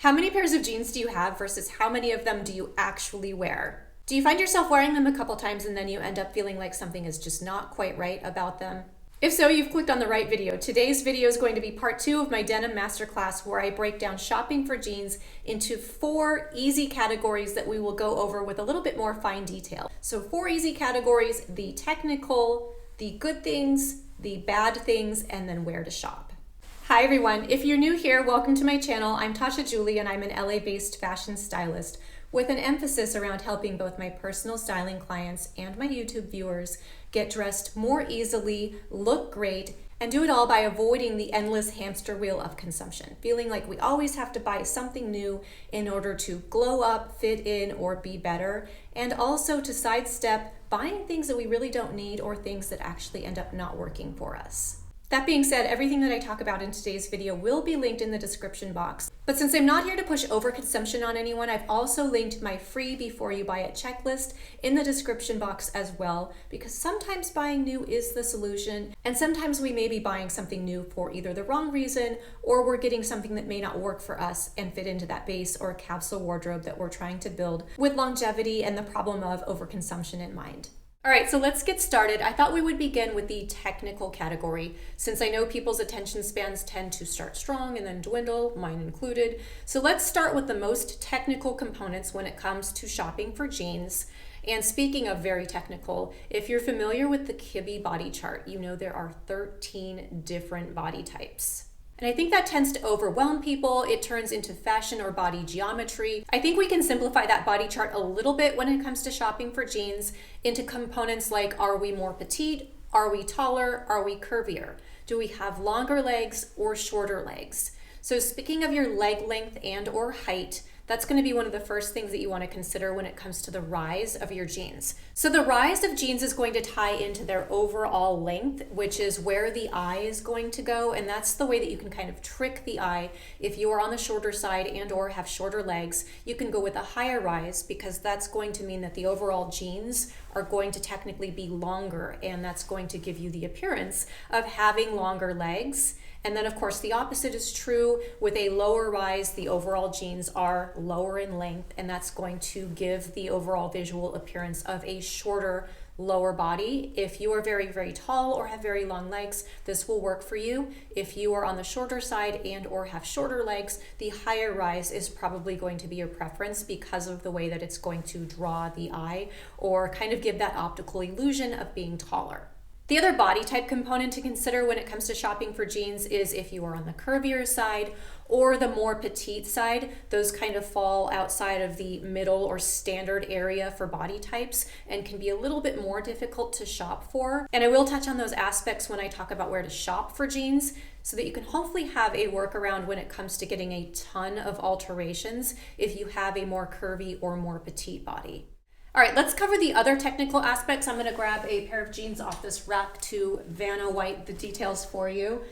How many pairs of jeans do you have versus how many of them do you actually wear? Do you find yourself wearing them a couple times and then you end up feeling like something is just not quite right about them? If so, you've clicked on the right video. Today's video is going to be part 2 of my denim masterclass where I break down shopping for jeans into 4 easy categories that we will go over with a little bit more fine detail. So 4 easy categories: the technical, the good things, the bad things, and then where to shop. Hi everyone, if you're new here, welcome to my channel. I'm Tasha Julie and I'm an LA-based fashion stylist with an emphasis around helping both my personal styling clients and my YouTube viewers get dressed more easily, look great, and do it all by avoiding the endless hamster wheel of consumption, feeling like we always have to buy something new in order to glow up, fit in, or be better, and also to sidestep buying things that we really don't need or things that actually end up not working for us. That being said, everything that I talk about in today's video will be linked in the description box. But since I'm not here to push overconsumption on anyone, I've also linked my free Before You Buy It checklist in the description box as well, because sometimes buying new is the solution, and sometimes we may be buying something new for either the wrong reason or we're getting something that may not work for us and fit into that base or capsule wardrobe that we're trying to build with longevity and the problem of overconsumption in mind. All right, so let's get started. I thought we would begin with the technical category, since I know people's attention spans tend to start strong and then dwindle, mine included. So let's start with the most technical components when it comes to shopping for jeans. And speaking of very technical, if you're familiar with the Kibbe body chart, you know there are 13 different body types. And I think that tends to overwhelm people. It turns into fashion or body geometry. I think we can simplify that body chart a little bit when it comes to shopping for jeans into components like, are we more petite? Are we taller? Are we curvier? Do we have longer legs or shorter legs? So speaking of your leg length and or height, that's going to be one of the first things that you want to consider when it comes to the rise of your jeans. So the rise of jeans is going to tie into their overall length, which is where the eye is going to go. And that's the way that you can kind of trick the eye. If you are on the shorter side and or have shorter legs, you can go with a higher rise, because that's going to mean that the overall jeans are going to technically be longer. And that's going to give you the appearance of having longer legs. And then of course the opposite is true. With a lower rise, the overall jeans are lower in length, and that's going to give the overall visual appearance of a shorter, lower body. If you are very, very tall or have very long legs, this will work for you. If you are on the shorter side and or have shorter legs, the higher rise is probably going to be your preference because of the way that it's going to draw the eye or kind of give that optical illusion of being taller. The other body type component to consider when it comes to shopping for jeans is if you are on the curvier side or the more petite side. Those kind of fall outside of the middle or standard area for body types and can be a little bit more difficult to shop for. And I will touch on those aspects when I talk about where to shop for jeans, so that you can hopefully have a workaround when it comes to getting a ton of alterations if you have a more curvy or more petite body. All right, let's cover the other technical aspects. I'm going to grab a pair of jeans off this rack to Vanna White the details for you.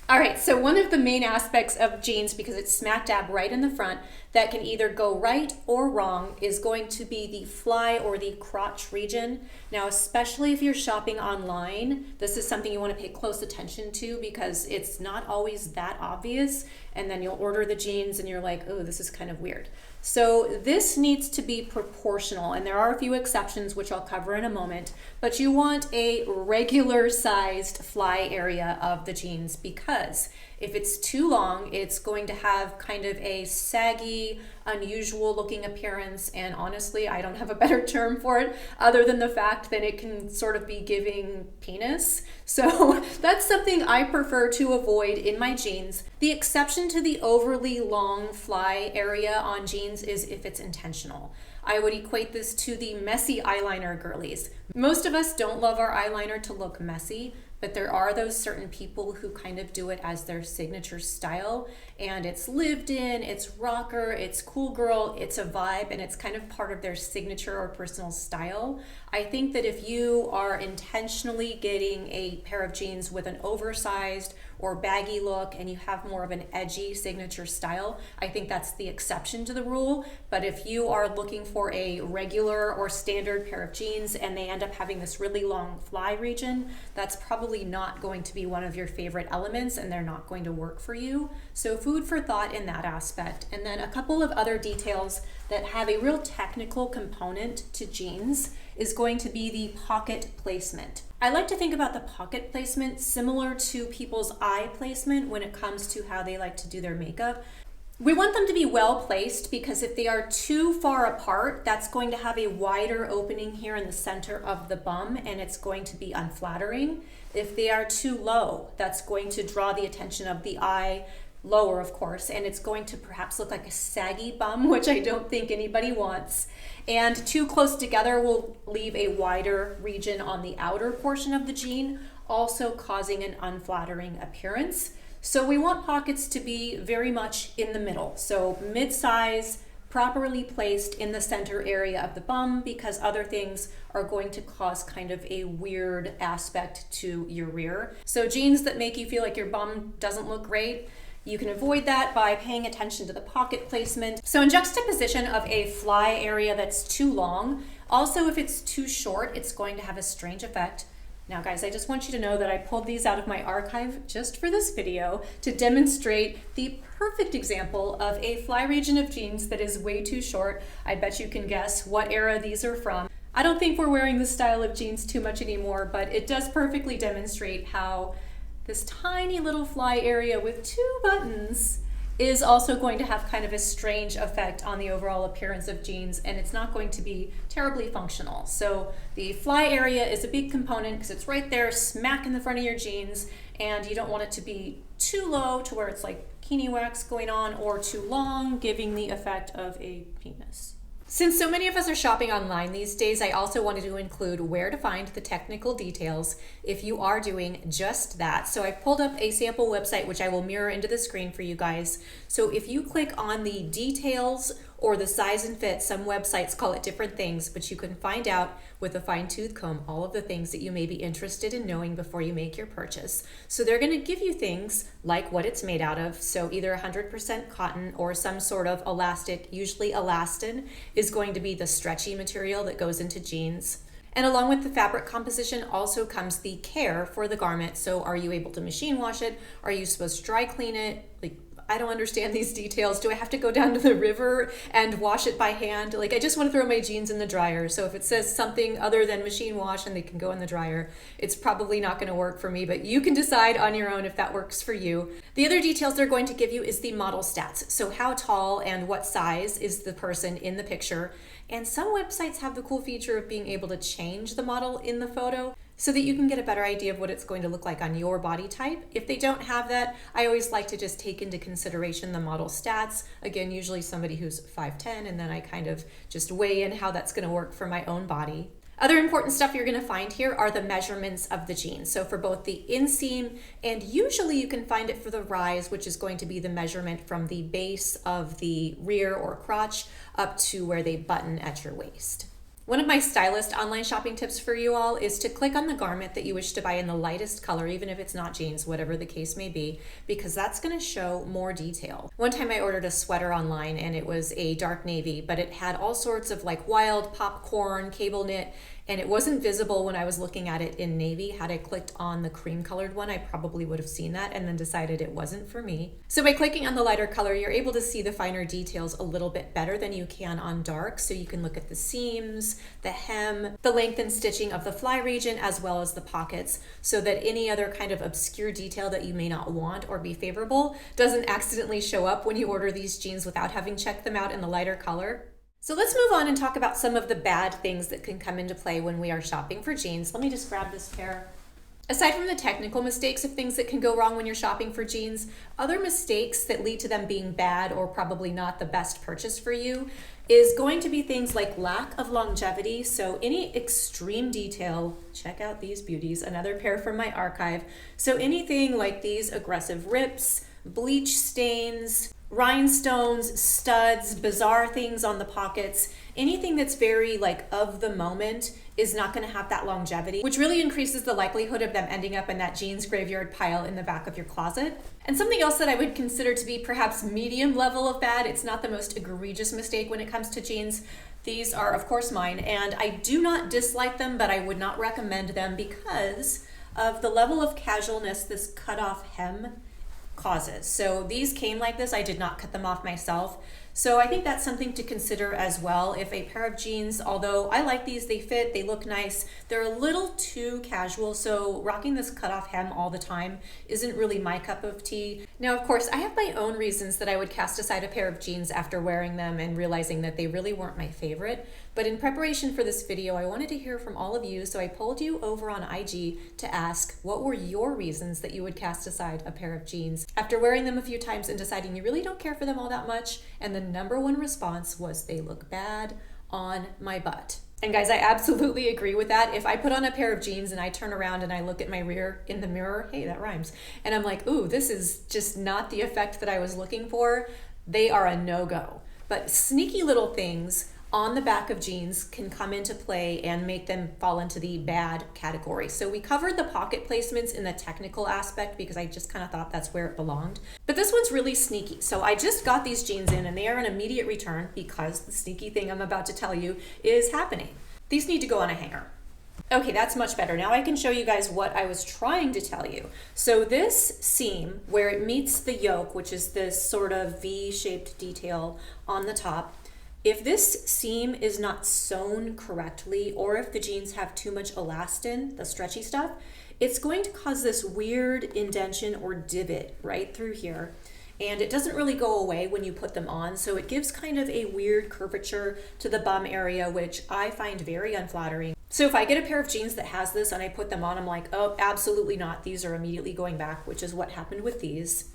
All right, so one of the main aspects of jeans, because it's smack dab right in the front, that can either go right or wrong is going to be the fly or the crotch region. Now, especially if you're shopping online, this is something you want to pay close attention to because it's not always that obvious. And then you'll order the jeans and you're like, oh, this is kind of weird. So this needs to be proportional, and there are a few exceptions which I'll cover in a moment, but you want a regular sized fly area of the jeans, because if it's too long, it's going to have kind of a saggy, unusual looking appearance. And honestly, I don't have a better term for it other than the fact that it can sort of be giving penis. So that's something I prefer to avoid in my jeans. The exception to the overly long fly area on jeans is if it's intentional. I would equate this to the messy eyeliner girlies. Most of us don't love our eyeliner to look messy, but there are those certain people who kind of do it as their signature style, and it's lived in, it's rocker, it's cool girl, it's a vibe, and it's kind of part of their signature or personal style. I think that if you are intentionally getting a pair of jeans with an oversized or baggy look and you have more of an edgy signature style, I think that's the exception to the rule. But if you are looking for a regular or standard pair of jeans and they end up having this really long fly region, that's probably not going to be one of your favorite elements and they're not going to work for you. So food for thought in that aspect. And then a couple of other details that have a real technical component to jeans is going to be the pocket placement. I like to think about the pocket placement similar to people's eye placement when it comes to how they like to do their makeup. We want them to be well placed because if they are too far apart, that's going to have a wider opening here in the center of the bum and it's going to be unflattering. If they are too low, that's going to draw the attention of the eye lower, of course, and it's going to perhaps look like a saggy bum, which I don't think anybody wants. And too close together will leave a wider region on the outer portion of the jean, also causing an unflattering appearance. So we want pockets to be very much in the middle. So mid-size, properly placed in the center area of the bum, because other things are going to cause kind of a weird aspect to your rear. So jeans that make you feel like your bum doesn't look great, you can avoid that by paying attention to the pocket placement. So in juxtaposition of a fly area that's too long, also if it's too short, it's going to have a strange effect. Now guys, I just want you to know that I pulled these out of my archive just for this video to demonstrate the perfect example of a fly region of jeans that is way too short. I bet you can guess what era these are from. I don't think we're wearing this style of jeans too much anymore, but it does perfectly demonstrate how this tiny little fly area with 2 buttons is also going to have kind of a strange effect on the overall appearance of jeans, and it's not going to be terribly functional. So the fly area is a big component because it's right there smack in the front of your jeans, and you don't want it to be too low to where it's like bikini wax going on, or too long, giving the effect of a penis. Since so many of us are shopping online these days, I also wanted to include where to find the technical details if you are doing just that. So I've pulled up a sample website, which I will mirror into the screen for you guys. So if you click on the details or the size and fit, some websites call it different things, but you can find out with a fine-tooth comb all of the things that you may be interested in knowing before you make your purchase. So they're going to give you things like what it's made out of, so either 100% cotton or some sort of elastic, usually elastin is going to be the stretchy material that goes into jeans. And along with the fabric composition also comes the care for the garment. So are you able to machine wash it? Are you supposed to dry clean it? I don't understand these details. Do I have to go down to the river and wash it by hand? I just want to throw my jeans in the dryer. So if it says something other than machine wash and they can go in the dryer, it's probably not going to work for me, but you can decide on your own if that works for you. The other details they're going to give you is the model stats. So how tall and what size is the person in the picture. And some websites have the cool feature of being able to change the model in the photo so that you can get a better idea of what it's going to look like on your body type. If they don't have that, I always like to just take into consideration the model stats. Again, usually somebody who's 5'10", and then I kind of just weigh in how that's gonna work for my own body. Other important stuff you're gonna find here are the measurements of the jeans. So for both the inseam and usually you can find it for the rise, which is going to be the measurement from the base of the rear or crotch up to where they button at your waist. One of my stylist online shopping tips for you all is to click on the garment that you wish to buy in the lightest color, even if it's not jeans, whatever the case may be, because that's going to show more detail. One time I ordered a sweater online and it was a dark navy, but it had all sorts of wild popcorn, cable knit, and it wasn't visible when I was looking at it in navy. Had I clicked on the cream colored one, I probably would have seen that and then decided it wasn't for me. So by clicking on the lighter color, you're able to see the finer details a little bit better than you can on dark. So you can look at the seams, the hem, the length and stitching of the fly region, as well as the pockets, so that any other kind of obscure detail that you may not want or be favorable doesn't accidentally show up when you order these jeans without having checked them out in the lighter color. So let's move on and talk about some of the bad things that can come into play when we are shopping for jeans. Let me just grab this pair. Aside from the technical mistakes of things that can go wrong when you're shopping for jeans, other mistakes that lead to them being bad or probably not the best purchase for you is going to be things like lack of longevity. So any extreme detail, check out these beauties, another pair from my archive. So anything like these aggressive rips, bleach stains, rhinestones, studs, bizarre things on the pockets, anything that's very like of the moment is not going to have that longevity, which really increases the likelihood of them ending up in that jeans graveyard pile in the back of your closet. And something else that I would consider to be perhaps medium level of bad, it's not the most egregious mistake when it comes to jeans. These are, of course, mine, and I do not dislike them, but I would not recommend them because of the level of casualness this cutoff hem causes. So these came like this. I did not cut them off myself. So I think that's something to consider as well. If a pair of jeans, although I like these, they fit, they look nice, they're a little too casual. So rocking this cutoff hem all the time isn't really my cup of tea. Now, of course, I have my own reasons that I would cast aside a pair of jeans after wearing them and realizing that they really weren't my favorite. But in preparation for this video, I wanted to hear from all of you. So I polled you over on IG to ask, what were your reasons that you would cast aside a pair of jeans after wearing them a few times and deciding you really don't care for them all that much? And the number one response was they look bad on my butt. And guys, I absolutely agree with that. If I put on a pair of jeans and I turn around and I look at my rear in the mirror, hey, that rhymes, and I'm like, ooh, this is just not the effect that I was looking for, they are a no-go. But sneaky little things on the back of jeans can come into play and make them fall into the bad category. So we covered the pocket placements in the technical aspect because I just kind of thought that's where it belonged. But this one's really sneaky. So I just got these jeans in and they are an immediate return because the sneaky thing I'm about to tell you is happening. These need to go on a hanger. Okay, that's much better. Now I can show you guys what I was trying to tell you. So this seam where it meets the yoke, which is this sort of V-shaped detail on the top, if this seam is not sewn correctly, or if the jeans have too much elastin, the stretchy stuff, it's going to cause this weird indentation or divot right through here. And it doesn't really go away when you put them on, so it gives kind of a weird curvature to the bum area, which I find very unflattering. So if I get a pair of jeans that has this and I put them on, I'm like, oh, absolutely not. These are immediately going back, which is what happened with these.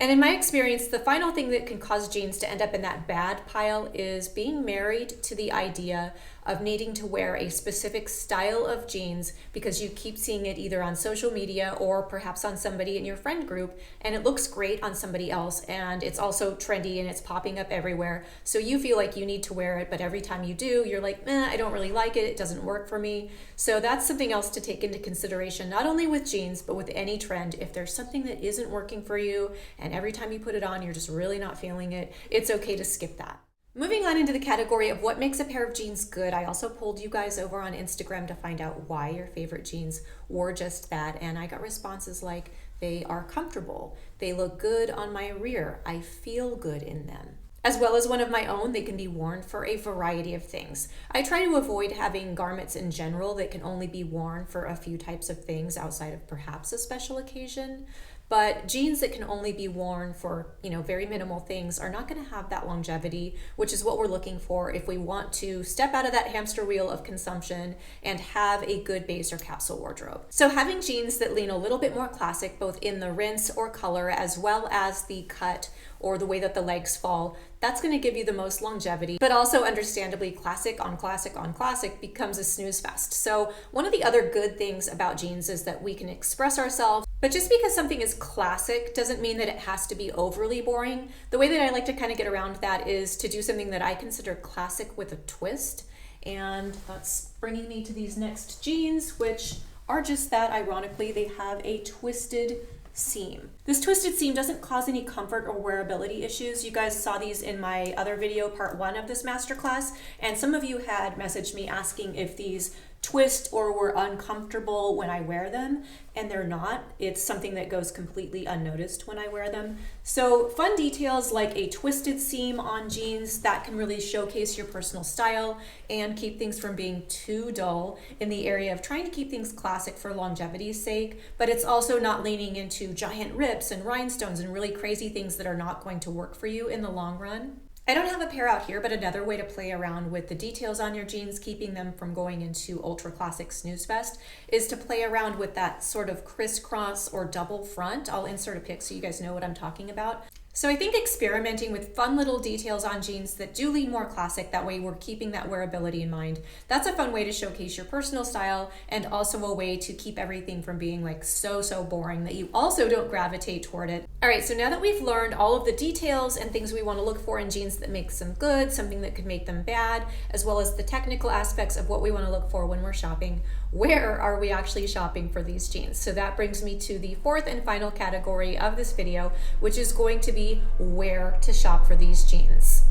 And in my experience, the final thing that can cause jeans to end up in that bad pile is being married to the idea of needing to wear a specific style of jeans because you keep seeing it either on social media or perhaps on somebody in your friend group, and it looks great on somebody else, and it's also trendy and it's popping up everywhere. So you feel like you need to wear it, but every time you do, you're like, I don't really like it. It doesn't work for me. So that's something else to take into consideration, not only with jeans, but with any trend. If there's something that isn't working for you, and every time you put it on, you're just really not feeling it, it's okay to skip that. Moving on into the category of what makes a pair of jeans good, I also polled you guys over on Instagram to find out why your favorite jeans were just that, and I got responses like, they are comfortable, they look good on my rear, I feel good in them. As well as one of my own, they can be worn for a variety of things. I try to avoid having garments in general that can only be worn for a few types of things outside of perhaps a special occasion. But jeans that can only be worn for, very minimal things are not going to have that longevity, which is what we're looking for if we want to step out of that hamster wheel of consumption and have a good base or capsule wardrobe. So having jeans that lean a little bit more classic, both in the rinse or color, as well as the cut or the way that the legs fall, that's going to give you the most longevity, but also understandably classic on classic on classic becomes a snooze fest. So one of the other good things about jeans is that we can express ourselves, but just because something is classic doesn't mean that it has to be overly boring. The way that I like to kind of get around that is to do something that I consider classic with a twist. And that's bringing me to these next jeans, which are just that. Ironically, they have a twisted seam. This twisted seam doesn't cause any comfort or wearability issues. You guys saw these in my other video, part 1 of this masterclass, and some of you had messaged me asking if these twist or were uncomfortable when I wear them, and they're not. It's something that goes completely unnoticed when I wear them. So fun details like a twisted seam on jeans, that can really showcase your personal style and keep things from being too dull in the area of trying to keep things classic for longevity's sake, but it's also not leaning into giant rips and rhinestones and really crazy things that are not going to work for you in the long run. I don't have a pair out here, but another way to play around with the details on your jeans, keeping them from going into ultra classic snooze fest, is to play around with that sort of crisscross or double front. I'll insert a pic so you guys know what I'm talking about. So I think experimenting with fun little details on jeans that do lean more classic, that way we're keeping that wearability in mind. That's a fun way to showcase your personal style, and also a way to keep everything from being like so boring that you also don't gravitate toward it. All right, so now that we've learned all of the details and things we want to look for in jeans that makes them good, something that could make them bad, as well as the technical aspects of what we want to look for when we're shopping, where are we actually shopping for these jeans? So that brings me to the fourth and final category of this video, which is going to be where to shop for these jeans.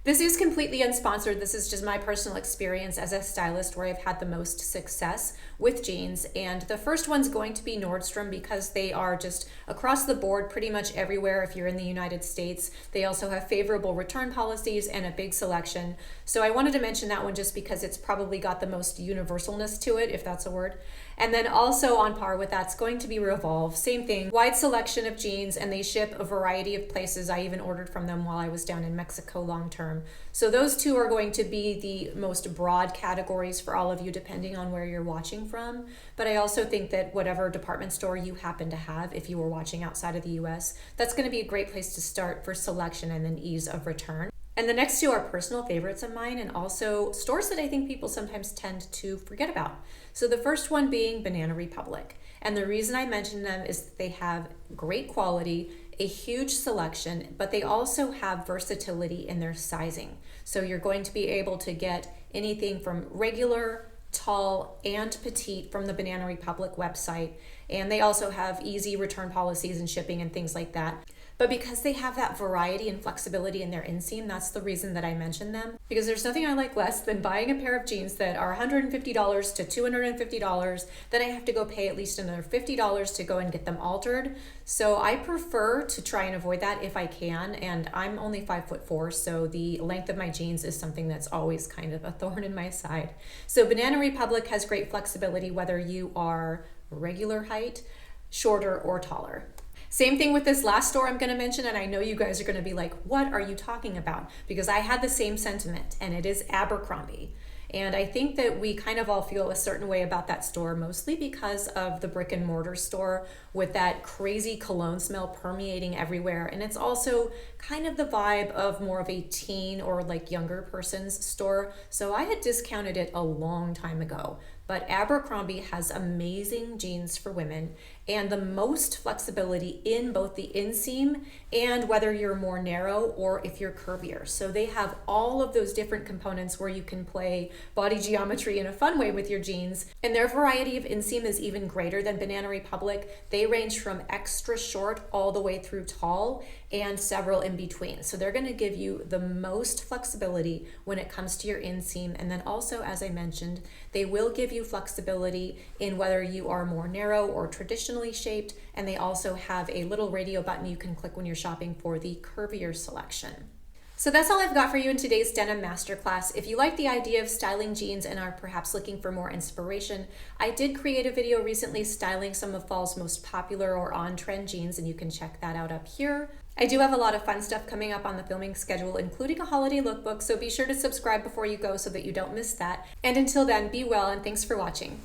This is completely unsponsored. This is just my personal experience as a stylist where I've had the most success with jeans. And the first one's going to be Nordstrom, because they are just across the board pretty much everywhere if you're in the United States. They also have favorable return policies and a big selection. So I wanted to mention that one just because it's probably got the most universalness to it, if that's a word. And then also on par with that's going to be Revolve. Same thing, wide selection of jeans, and they ship a variety of places. I even ordered from them while I was down in Mexico long term. So those two are going to be the most broad categories for all of you, depending on where you're watching from. But I also think that whatever department store you happen to have, if you were watching outside of the US, that's going to be a great place to start for selection and then ease of return. And the next two are personal favorites of mine, and also stores that I think people sometimes tend to forget about. So the first one being Banana Republic. And the reason I mention them is that they have great quality, a huge selection, but they also have versatility in their sizing. So you're going to be able to get anything from regular, tall, and petite from the Banana Republic website. And they also have easy return policies and shipping and things like that. But because they have that variety and flexibility in their inseam, that's the reason that I mention them. Because there's nothing I like less than buying a pair of jeans that are $150 to $250, then I have to go pay at least another $50 to go and get them altered. So I prefer to try and avoid that if I can, and I'm only 5'4", so the length of my jeans is something that's always kind of a thorn in my side. So Banana Republic has great flexibility whether you are regular height, shorter, or taller. Same thing with this last store I'm going to mention, and I know you guys are going to be like, what are you talking about? Because I had the same sentiment, and it is Abercrombie. And I think that we kind of all feel a certain way about that store, mostly because of the brick and mortar store with that crazy cologne smell permeating everywhere. And it's also kind of the vibe of more of a teen or like younger person's store. So I had discounted it a long time ago. But Abercrombie has amazing jeans for women and the most flexibility in both the inseam and whether you're more narrow or if you're curvier. So they have all of those different components where you can play body geometry in a fun way with your jeans. And their variety of inseam is even greater than Banana Republic. They range from extra short all the way through tall and several in between. So they're going to give you the most flexibility when it comes to your inseam. And then also, as I mentioned, they will give you flexibility in whether you are more narrow or traditionally shaped. And they also have a little radio button you can click when you're shopping for the curvier selection. So that's all I've got for you in today's denim masterclass. If you like the idea of styling jeans and are perhaps looking for more inspiration, I did create a video recently styling some of fall's most popular or on-trend jeans, and you can check that out up here. I do have a lot of fun stuff coming up on the filming schedule, including a holiday lookbook, so be sure to subscribe before you go so that you don't miss that. And until then, be well and thanks for watching.